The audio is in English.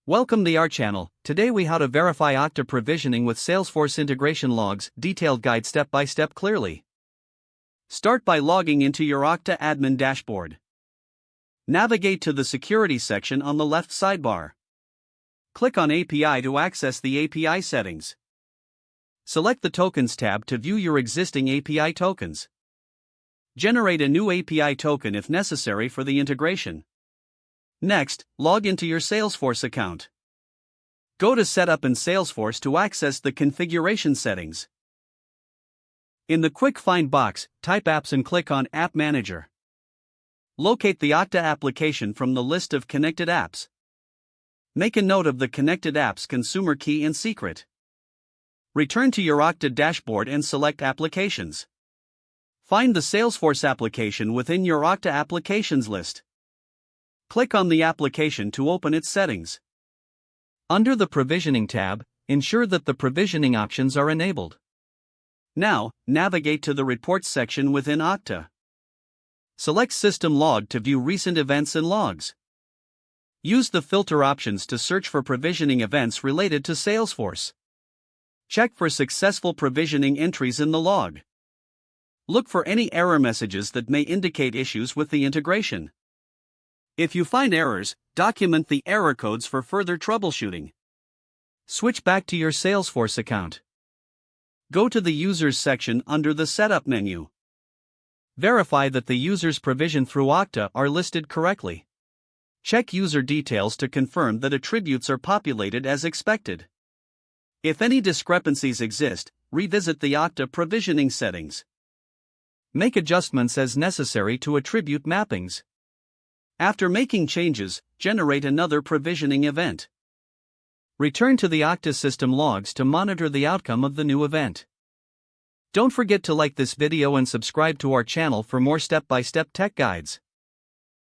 Welcome to our channel. Today we how to verify Okta provisioning with Salesforce integration logs, detailed guide step by step clearly. Start by logging into your Okta admin dashboard. Navigate to the security section on the left sidebar. Click on API to access the API settings. Select the Tokens tab to view your existing API tokens. Generate a new API token if necessary for the integration. Next, log into your Salesforce account. Go to Setup in Salesforce to access the configuration settings. In the Quick Find box, type Apps and click on App Manager. Locate the Okta application from the list of connected apps. Make a note of the connected app's consumer key and secret. Return to your Okta dashboard and select Applications. Find the Salesforce application within your Okta applications list. Click on the application to open its settings. Under the Provisioning tab, ensure that the provisioning options are enabled. Now, navigate to the Reports section within Okta. Select System Log to view recent events and logs. Use the filter options to search for provisioning events related to Salesforce. Check for successful provisioning entries in the log. Look for any error messages that may indicate issues with the integration. If you find errors, document the error codes for further troubleshooting. Switch back to your Salesforce account. Go to the Users section under the Setup menu. Verify that the users provisioned through Okta are listed correctly. Check user details to confirm that attributes are populated as expected. If any discrepancies exist, revisit the Okta provisioning settings. Make adjustments as necessary to attribute mappings. After making changes, generate another provisioning event. Return to the Okta system logs to monitor the outcome of the new event. Don't forget to like this video and subscribe to our channel for more step-by-step tech guides.